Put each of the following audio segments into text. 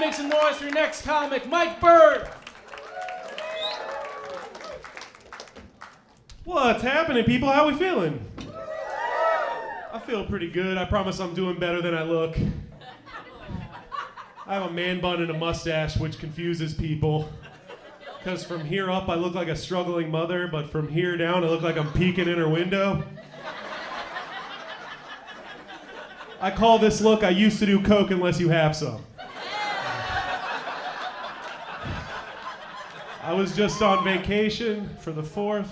make some noise for your next comic, Mike Byrd. What's happening, people? How we feeling? I feel pretty good. I promise I'm doing better than I look. I have a man bun and a mustache, which confuses people. Because from here up, I look like a struggling mother, but from here down, I look like I'm peeking in her window. I call this look, I used to do coke unless you have some. I was just on vacation for the 4th,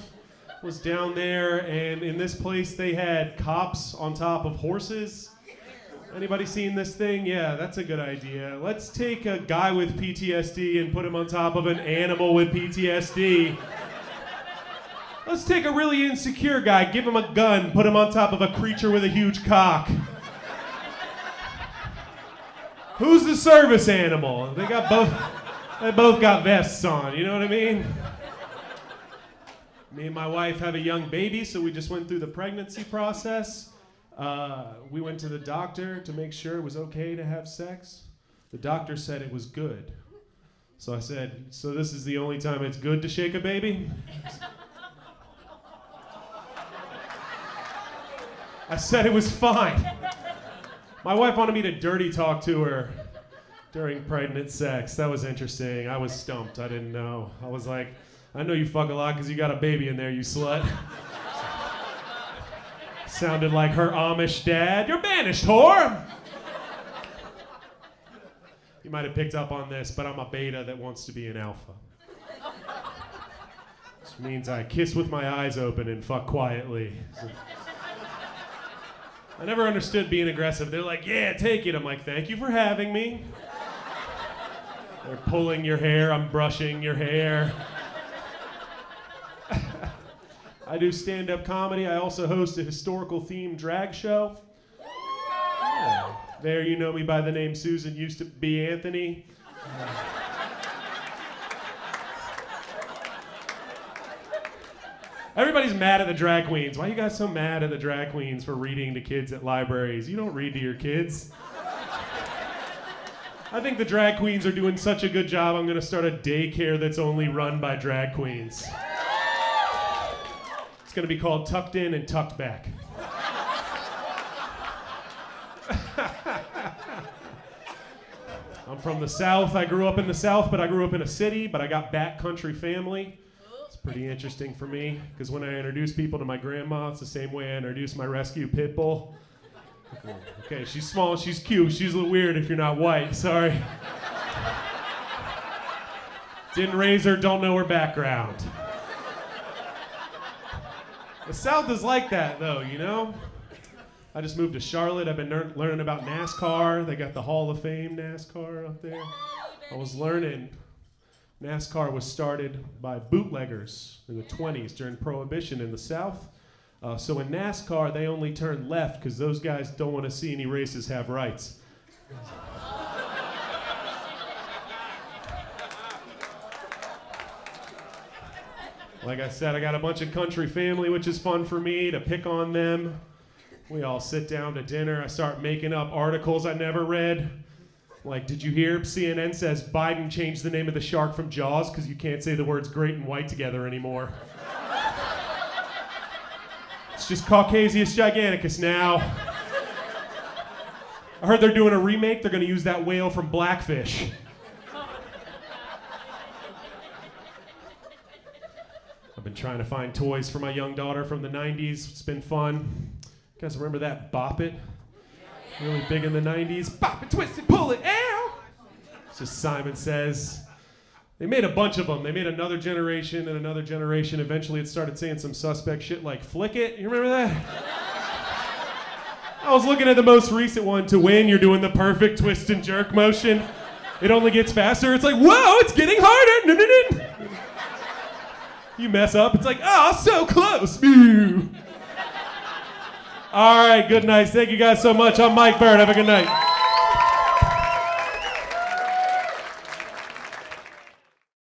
was down there, and in this place they had cops on top of horses. Anybody seen this thing? Yeah, that's a good idea. Let's take a guy with PTSD and put him on top of an animal with PTSD. Let's take a really insecure guy, give him a gun, put him on top of a creature with a huge cock. Who's the service animal? They both got vests on, you know what I mean? Me and my wife have a young baby, so we just went through the pregnancy process. We went to the doctor to make sure it was okay to have sex. The doctor said it was good. So I said, so this is the only time it's good to shake a baby? I said it was fine. My wife wanted me to dirty talk to her during pregnant sex. That was interesting. I was stumped. I didn't know. I was like, I know you fuck a lot because you got a baby in there, you slut. Sounded like her Amish dad. You're banished, whore! You might have picked up on this, but I'm a beta that wants to be an alpha. Which means I kiss with my eyes open and fuck quietly. I never understood being aggressive. They're like, yeah, take it. I'm like, thank you for having me. They're pulling your hair. I'm brushing your hair. I do stand-up comedy. I also host a historical-themed drag show. There you know me by the name Susan used to be Anthony. Everybody's mad at the drag queens. Why are you guys so mad at the drag queens for reading to kids at libraries? You don't read to your kids. I think the drag queens are doing such a good job, I'm gonna start a daycare that's only run by drag queens. It's gonna be called Tucked In and Tucked Back. I'm from the South. I grew up in the South, but I grew up in a city, but I got backcountry family. Pretty interesting for me, because when I introduce people to my grandma, it's the same way I introduce my rescue pit bull. Okay, she's small, she's cute, she's a little weird if you're not white, sorry. Didn't raise her, don't know her background. The South is like that though, you know? I just moved to Charlotte, I've been learning about NASCAR. They got the Hall of Fame NASCAR up there. I was learning. NASCAR was started by bootleggers in the 20s during Prohibition in the South. So in NASCAR, they only turn left because those guys don't want to see any races have rights. Like I said, I got a bunch of country family, which is fun for me to pick on them. We all sit down to dinner. I start making up articles I never read. Like, did you hear CNN says Biden changed the name of the shark from Jaws because you can't say the words great and white together anymore? It's just Caucasius giganticus now. I heard they're doing a remake. They're going to use that whale from Blackfish. I've been trying to find toys for my young daughter from the 90s. It's been fun. You guys remember that Bop It? Really big in the 90s. Bop it, twist it, pull it, ow! It's just Simon Says. They made a bunch of them. They made another generation and another generation. Eventually it started saying some suspect shit like Flick It. You remember that? I was looking at the most recent one. To win, you're doing the perfect twist and jerk motion. It only gets faster. It's like, whoa, it's getting harder. No, no, no. You mess up, it's like, oh, so close. All right, good night. Thank you guys so much. I'm Mike Byrd. Have a good night.